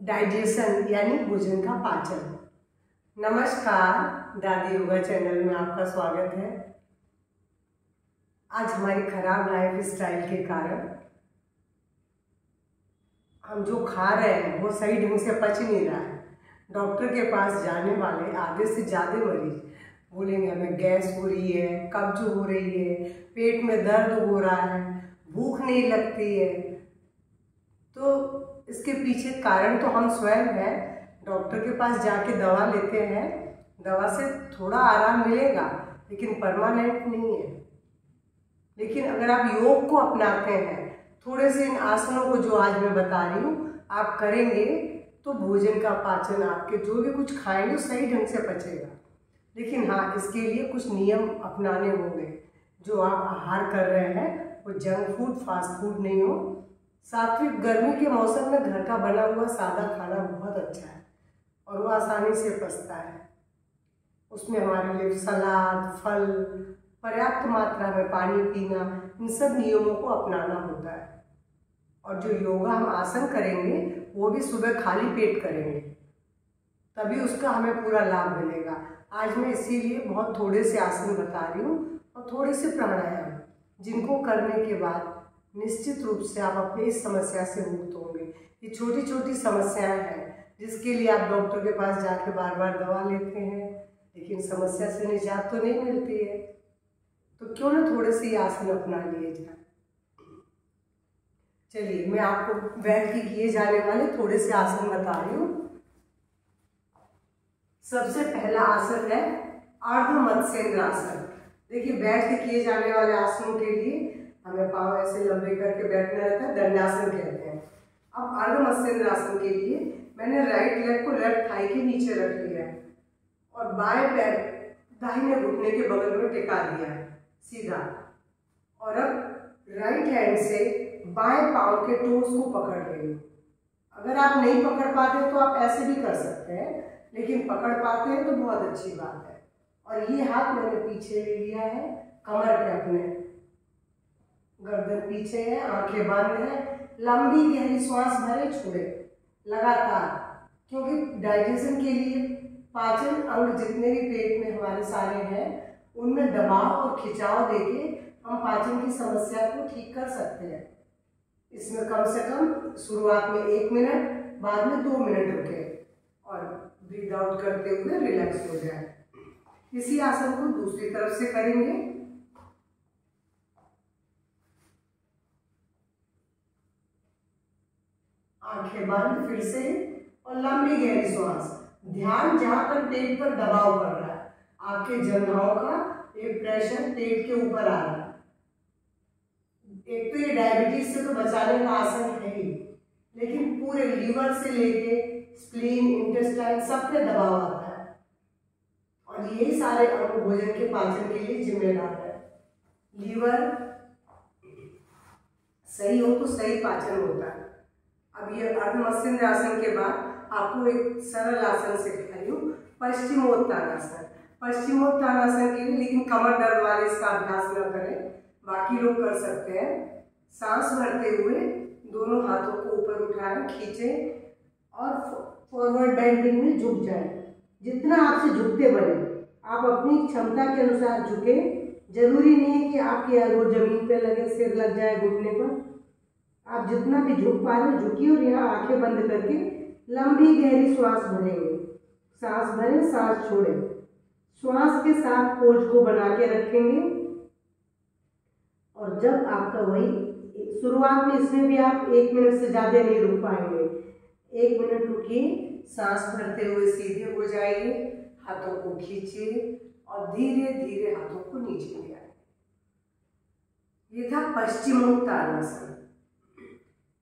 Digestion यानी भोजन का पाचन। नमस्कार, दादी योगा चैनल में आपका स्वागत है। आज हमारी खराब लाइफ स्टाइल के कारण हम जो खा रहे हैं वो सही ढंग से पच नहीं रहा है। डॉक्टर के पास जाने वाले आधे से ज़्यादा मरीज बोलेंगे हमें गैस हो रही है, कब्ज हो रही है, पेट में दर्द हो रहा है, भूख नहीं लगती है। तो इसके पीछे कारण तो हम स्वयं हैं। डॉक्टर के पास जाके दवा लेते हैं, दवा से थोड़ा आराम मिलेगा लेकिन परमानेंट नहीं है। लेकिन अगर आप योग को अपनाते हैं, थोड़े से इन आसनों को जो आज मैं बता रही हूँ आप करेंगे तो भोजन का पाचन, आपके जो भी कुछ खाएंगे सही ढंग से पचेगा। लेकिन हाँ, इसके लिए कुछ नियम अपनाने होंगे। जो आप आहार कर रहे हैं वो जंक फूड, फास्ट फूड नहीं हो। सात्विक, गर्मी के मौसम में घर का बना हुआ सादा खाना बहुत अच्छा है और वो आसानी से पचता है। उसमें हमारे लिए सलाद, फल, पर्याप्त मात्रा में पानी पीना, इन सब नियमों को अपनाना होता है। और जो योगा हम आसन करेंगे वो भी सुबह खाली पेट करेंगे, तभी उसका हमें पूरा लाभ मिलेगा। आज मैं इसीलिए बहुत थोड़े से आसन बता रही हूँ और थोड़े से प्राणायाम, जिनको करने के बाद निश्चित रूप से आप अपनी इस समस्या से मुक्त होंगे। ये छोटी छोटी समस्याएं हैं जिसके लिए आप डॉक्टर के पास जाके बार बार दवा लेते हैं, लेकिन समस्या से निजात तो नहीं मिलती है। तो क्यों ना थोड़े से आसन अपना लिए जाए। चलिए, मैं आपको बैठ के किए जाने वाले थोड़े से आसन बता रही हूँ। सबसे पहला आसन है अर्ध मत्स्येंद्र आसन। देखिए, बैठ के किए जाने वाले आसनों के लिए हमें पाँव ऐसे लंबे करके बैठना रहता है, दंडासन कहते हैं। अब अर्ध मत्स्येंद्र आसन के लिए मैंने राइट लेग को लेफ्ट थाई के नीचे रख लिया है और बाएं पैर दाहिने घुटने के बगल में टिका दिया है सीधा। और अब राइट हैंड से बाएं पाँव के टोस को पकड़ रही हूँ। अगर आप नहीं पकड़ पाते तो आप ऐसे भी कर सकते हैं, लेकिन पकड़ पाते हैं तो बहुत अच्छी बात है। और ये हाथ मैंने पीछे ले लिया है, कमर पे अपने, गर्दन पीछे है, आंखें बंद है। लंबी गहरी श्वास भरे छोड़े लगातार, क्योंकि डाइजेशन के लिए पाचन अंग जितने भी पेट में हमारे सारे हैं उनमें दबाव और खिंचाव देके हम पाचन की समस्या को ठीक कर सकते हैं। इसमें कम से कम शुरुआत में 1 मिनट, बाद में 2 मिनट रुके और ब्रीथ आउट करते हुए रिलैक्स हो जाए। इसी आसन को दूसरी तरफ से करेंगे। आंखें बंद फिर से और लंबी गहरी श्वास। ध्यान जहां पर पेट पर दबाव पड़ रहा है, आपके जंघाओं का एक प्रेशर पेट के ऊपर आ रहा है। एक तो ये डायबिटीज से तो बचाने का आसन है ही, लेकिन पूरे लीवर से लेके स्प्लीन, इंटेस्टाइन सब पे दबाव आता है और यही सारे अंग भोजन के पाचन के लिए जिम्मेदार है। लीवर सही हो तो सही पाचन होता है। अब ये अर्ध मत्स्येंद्र आसन के बाद आपको एक सरल आसन सिखा रही हूँ, पश्चिमोत्तानासन। पश्चिमोत्तानासन के लिए लेकिन कमर दर्द वाले इसका अभ्यास न करें, बाकी लोग कर सकते हैं। सांस भरते हुए दोनों हाथों को ऊपर उठाएं, खींचें और फॉरवर्ड बेंडिंग में झुक जाएं। जितना आपसे झुकते बने, आप अपनी क्षमता के अनुसार झुके। जरूरी नहीं है कि आपकी एल्बो जमीन पे लगे, सिर लग जाए घुटने पर। आप जितना भी झुक पा रहे हो झुकिए और यहाँ आंखें बंद करके लंबी गहरी श्वास भरेंगे। सांस भरें, सांस छोड़ें। श्वास के साथ पोज को बना के रखेंगे। और जब आपका वही शुरुआत में, इसमें भी आप 1 मिनट से ज़्यादा नहीं रुक पाएंगे। 1 मिनट रुकिए, सांस भरते हुए सीधे हो जाइए, हाथों को खींचिए और धीरे धीरे हाथों को नीचे ले आइए। ये था पश्चिमोत्तानासन।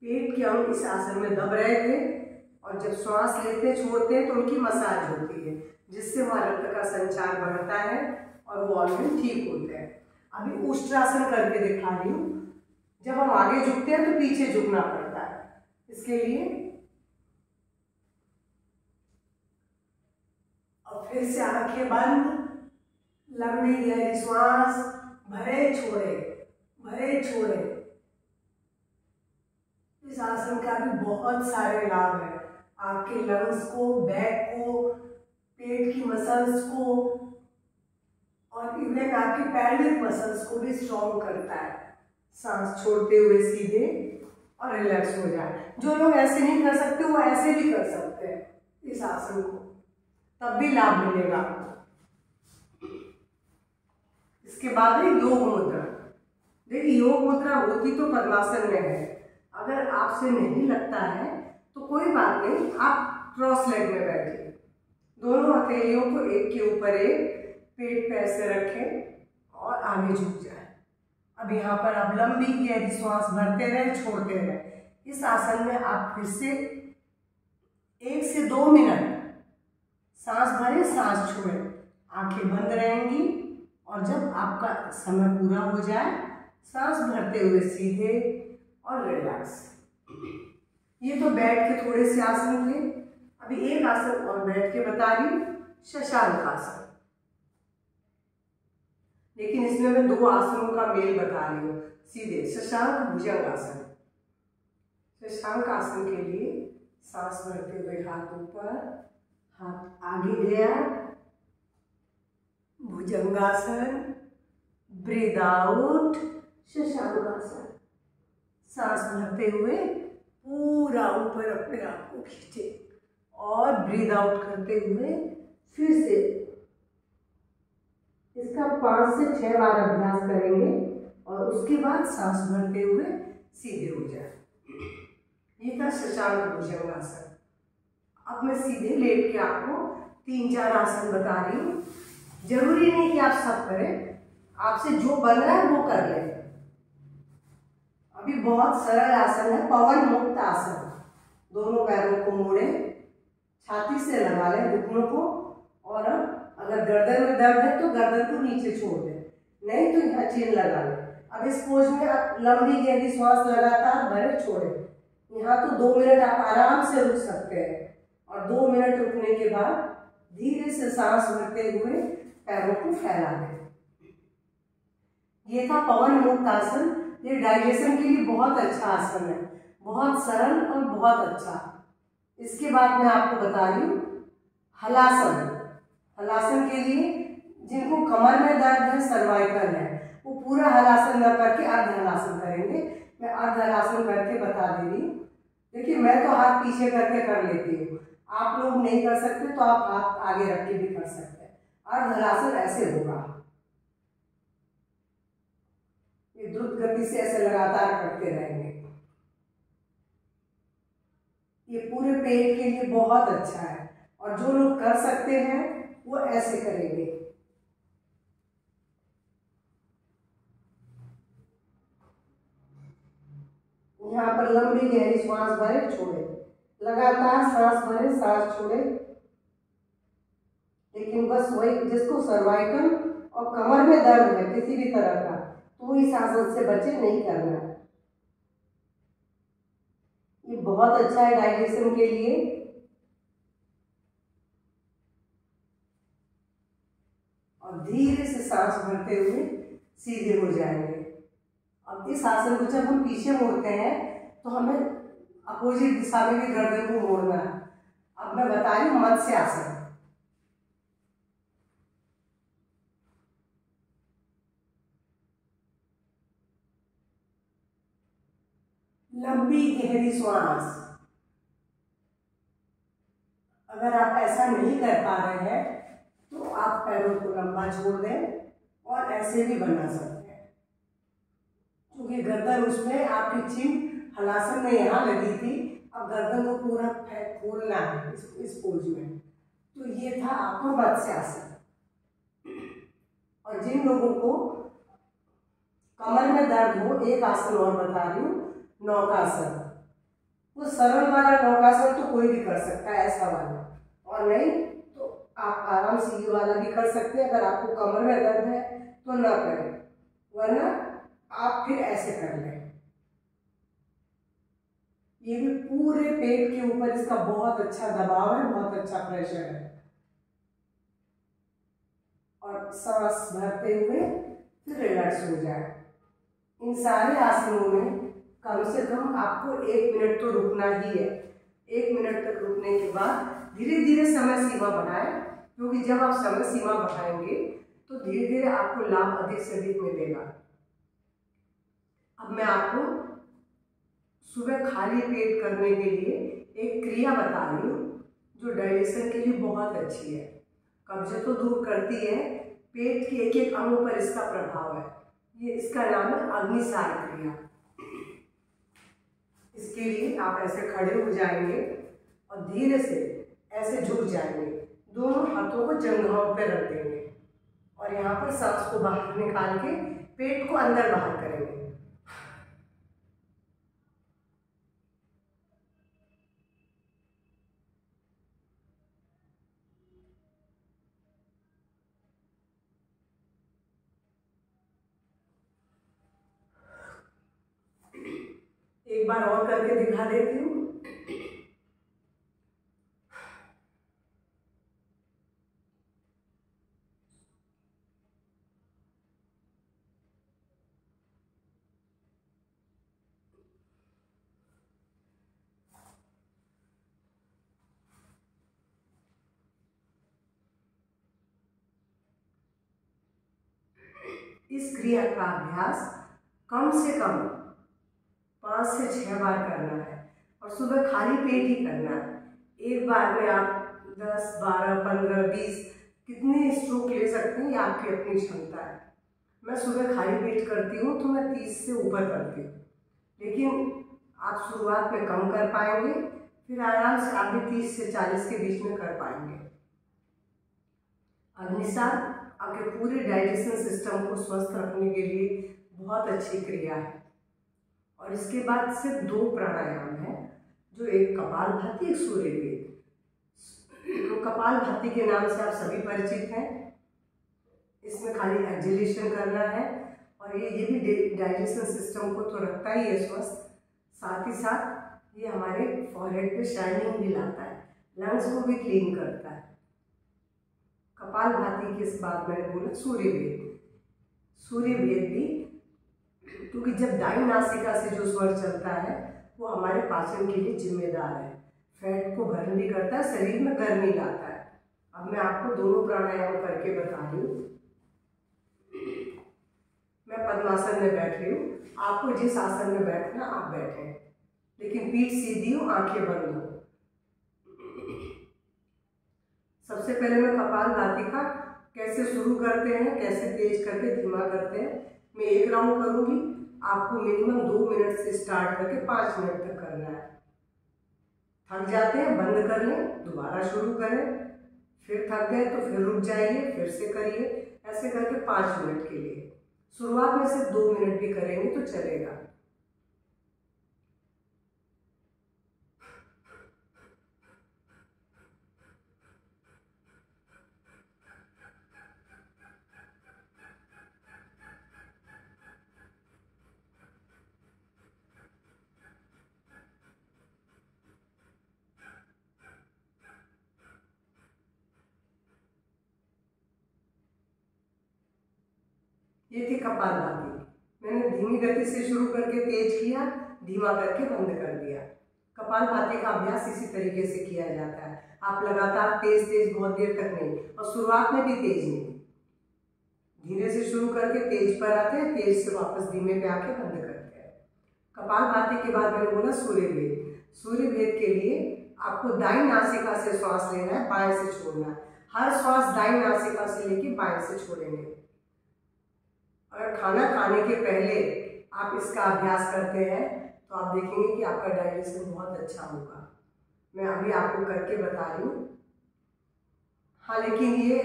पेट के अंग इस आसन में दब रहे थे और जब श्वास लेते छोड़ते हैं तो उनकी मसाज होती है, जिससे वहाँ रक्त का संचार बढ़ता है और वो ऑर्गन ठीक होते हैं। अभी उष्ट्रासन करके दिखा रही हूँ। जब हम आगे झुकते हैं तो पीछे झुकना पड़ता है। इसके लिए और फिर से आंखें बंद, लंबी गहरी श्वास भरे छोड़े, भरे छोड़े। इस आसन का भी बहुत सारे लाभ है। आपके लंग्स को, बैक को, पेट की मसल्स को और इवन आपकी पैल्विक मसल्स को भी स्ट्रॉन्ग करता है। सांस छोड़ते हुए सीधे और रिलैक्स हो जाए। जो लोग ऐसे नहीं कर सकते वो ऐसे भी कर सकते हैं इस आसन को, तब भी लाभ मिलेगा आपको। इसके बाद है योग मुद्रा। देखिए योग मुद्रा होती तो पद्मासन में है, अगर आपसे नहीं लगता है तो कोई बात नहीं, आप क्रॉस लेग में बैठिए। दोनों हथेलियों को एक के ऊपर एक पेट पे ऐसे रखें और आगे झुक जाए। अब यहाँ पर आप लंबी गहरी श्वास भरते रहे, छोड़ते रहे। इस आसन में आप फिर से 1 से 2 मिनट सांस भरे, सांस छोड़े, आंखें बंद रहेंगी और जब आपका समय पूरा हो जाए सांस भरते हुए सीधे और रिलैक्स। ये तो बैठ के थोड़े से आसन थे, अभी एक आसन और बैठ के बता रही हूँ, शशांक आसन। लेकिन इसमें मैं 2 आसनों का मेल बता रही हूँ सीधे। शशांक भुजंगासन। शशांक आसन के लिए सांस भरते हुए हाथ ऊपर, हाथ आगे गया, भुजंगासन, ब्रीद आउट, शशांकासन। सांस भरते हुए पूरा ऊपर अपने आप को खींचे और ब्रीद आउट करते हुए फिर से इसका 5 से 6 बार अभ्यास करेंगे और उसके बाद सांस भरते हुए सीधे हो जाए। ये था शशांक भुजंगासन। अब मैं सीधे लेट के आपको 3-4 आसन बता रही हूँ। जरूरी नहीं कि आप सब करें, आपसे जो बन रहा है वो कर लें। अभी बहुत सरल आसन है, पवन मुक्त आसन। दोनों पैरों को मोड़े, छाती से लगा लें घुटनों को और अगर गर्दन में दर्द है तो गर्दन को नीचे छोड़ दें, नहीं तो यहाँ चीन लगा लें। अब इस पोज में आप लंबी गहरी श्वास लगातार भरे छोड़ें। यहाँ तो 2 मिनट आप आराम से रुक सकते हैं और 2 मिनट रुकने के बाद धीरे से सांस भरते हुए पैरों को फैला दें। ये था पवन मुक्त आसन। ये डाइजेशन के लिए बहुत अच्छा आसन है, बहुत सरल और बहुत अच्छा। इसके बाद मैं आपको बता रही हूँ हलासन। हलासन के लिए जिनको कमर में दर्द है, सर्वाइकल है, वो पूरा हलासन न करके अर्ध हलासन करेंगे। मैं अर्ध हलासन करके बता दे रही हूँ। देखिए मैं तो हाथ पीछे करके कर लेती हूँ, आप लोग नहीं कर सकते तो आप हाथ आगे रख के भी कर सकते हैं। अर्ध हलासन ऐसे होगा, ये द्रुत गति से ऐसे लगातार करते रहेंगे। ये पूरे पेट के लिए बहुत अच्छा है और जो लोग कर सकते हैं वो ऐसे करेंगे। यहाँ पर लंबी गहरी श्वास भरे, छोड़े, लगातार सांस भरे, सांस छोड़े। लेकिन बस वही, जिसको सर्वाइकल और कमर में दर्द है किसी भी तरह का, तो इस आसन से बचे, नहीं करना है। ये बहुत अच्छा है डाइजेशन के लिए। और धीरे से सांस भरते हुए सीधे हो जाएंगे। अब इस आसन को जब हम पीछे मोड़ते हैं तो हमें अपोजिट दिशा में भी गर्दन को मोड़ना है। अब मैं बता रही हूँ मत्स्य आसन। लंबी गहरी श्वास। अगर आप ऐसा नहीं कर पा रहे हैं तो आप पैरों को लंबा छोड़ दें और ऐसे भी बना सकते हैं, क्योंकि गर्दन उसमें आपकी चिन हलासन में यहाँ लगी थी। अब गर्दन को पूरा खोलना है इस पोज में। तो ये था आपका मत्स्य आसन। और जिन लोगों को कमर में दर्द हो, एक आसन और बता रही हूँ, नौकासन। वो सरल वाला नौकासन तो कोई भी कर सकता है, ऐसा वाला, और नहीं तो आप आराम से ये वाला भी कर सकते हैं। अगर आपको कमर में दर्द है तो ना करें, वरना आप फिर ऐसे कर लें। ये भी पूरे पेट के ऊपर इसका बहुत अच्छा दबाव है, बहुत अच्छा प्रेशर है। और सांस भरते हुए फिर रिलैक्स हो जाए। इन सारे आसनों में कम से कम आपको 1 मिनट तो रुकना ही है। 1 मिनट तक रुकने के बाद धीरे धीरे समय सीमा बढ़ाएं, क्योंकि जब आप समय सीमा बढ़ाएंगे तो धीरे धीरे आपको लाभ अधिक से अधिक मिलेगा। अब मैं आपको सुबह खाली पेट करने के लिए एक क्रिया बता रही हूँ जो डाइजेशन के लिए बहुत अच्छी है, कब्ज तो दूर करती है, पेट के एक एक अंग पर इसका प्रभाव है। ये इसका नाम है अग्निसार क्रिया। इसके लिए आप ऐसे खड़े हो जाएंगे और धीरे से ऐसे झुक जाएंगे, दोनों हाथों को जंघाओं पर रख देंगे और यहाँ पर सांस को बाहर निकाल के पेट को अंदर बाहर करेंगे। एक बार और करके दिखा देती हूँ। इस क्रिया का अभ्यास कम से कम 5 से 6 बार करना है और सुबह खाली पेट ही करना है। एक बार में आप 10, 12, 15, 20 कितने स्ट्रोक ले सकते हैं, ये आपकी अपनी क्षमता है। मैं सुबह खाली पेट करती हूँ तो मैं 30 से ऊपर करती हूँ, लेकिन आप शुरुआत में कम कर पाएंगे, फिर आराम से आप भी 30 से 40 के बीच में कर पाएंगे। अग्निसार आपके पूरे डाइजेशन सिस्टम को स्वस्थ रखने के लिए बहुत अच्छी क्रिया है। और इसके बाद सिर्फ 2 प्राणायाम हैं, जो एक कपालभाति, एक सूर्यवेद। कपालभाति के नाम से आप सभी परिचित हैं। इसमें खाली एक्सहेलेशन करना है और ये भी डाइजेशन सिस्टम को तो रखता ही है स्वस्थ, साथ ही साथ ये हमारे फॉरहेड पे शाइनिंग भी लाता है, लंग्स को भी क्लीन करता है। कपालभाति के बाद मैंने बोला सूर्यवेद। सूर्यवेद भी, क्योंकि जब दाई नासिका से जो स्वर चलता है वो हमारे पाचन के लिए जिम्मेदार है, फैट को बर्न भी करता है, शरीर में गर्मी लाता है। अब मैं आपको दोनों प्राणायाम करके बता रही हूँ। मैं पद्मासन में बैठ रही हूँ, आपको जिस आसन में बैठना आप बैठें, लेकिन पीठ सीधी हो, आंखें बंद हो। सबसे पहले मैं कपालभाति का कैसे शुरू करते हैं, कैसे तेज करके धीमा करते हैं, मैं 1 राउंड करूंगी। आपको मिनिमम 2 मिनट से स्टार्ट करके 5 मिनट तक करना है। थक जाते हैं बंद कर लें, दोबारा शुरू करें, फिर थक गए तो फिर रुक जाइए, फिर से करिए, ऐसे करके 5 मिनट के लिए। शुरुआत में सिर्फ 2 मिनट भी करेंगे तो चलेगा। ये थी कपालभाति। मैंने धीमी गति से शुरू करके तेज किया, धीमा करके बंद कर दिया। कपालभाति का अभ्यास इसी तरीके से किया जाता है। आप लगातार तेज तेज बहुत देर तक नहीं, और शुरुआत में भी तेज नहीं, धीरे से शुरू करके तेज पर आते हैं, तेज से वापस धीमे पे आके बंद करते हैं। कपालभाति के बाद मैंने बोला सूर्यवेद। सूर्यवेद के लिए आपको दाई नासिका से श्वास लेना है, बाएं से छोड़ना है। हर श्वास दाई नासिका से लेके बाएं से छोड़ेंगे। अगर खाना खाने के पहले आप इसका अभ्यास करते हैं तो आप देखेंगे कि आपका डाइजेशन बहुत अच्छा होगा। मैं अभी आपको करके बता रही हूँ। हाँ, लेकिन ये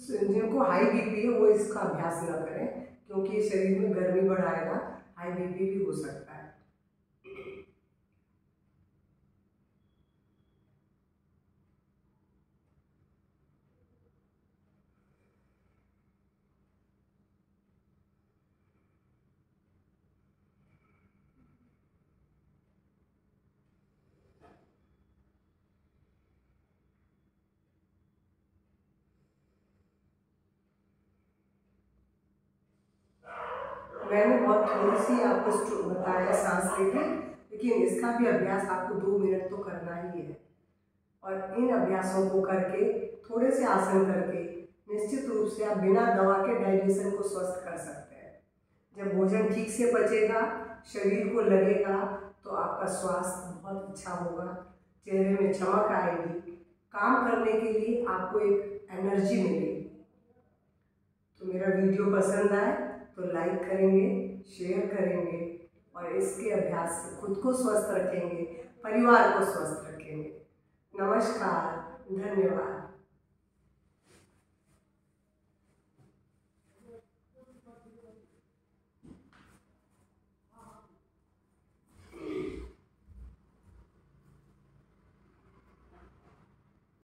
जिनको हाई बीपी है वो इसका अभ्यास ना करें, क्योंकि शरीर में गर्मी बढ़ाएगा, हाई बीपी भी हो सकता है। मैंने बहुत थोड़ी सी आपको बताया सांस लेके, लेकिन इसका भी अभ्यास आपको 2 मिनट तो करना ही है। और इन अभ्यासों को करके, थोड़े से आसन करके निश्चित रूप से आप बिना दवा के डाइजेशन को स्वस्थ कर सकते हैं। जब भोजन ठीक से पचेगा, शरीर को लगेगा, तो आपका स्वास्थ्य बहुत अच्छा होगा, चेहरे में चमक आएगी, काम करने के लिए आपको एक एनर्जी मिलेगी। तो मेरा वीडियो पसंद आए तो लाइक करेंगे, शेयर करेंगे और इसके अभ्यास से खुद को स्वस्थ रखेंगे, परिवार को स्वस्थ रखेंगे। नमस्कार, धन्यवाद।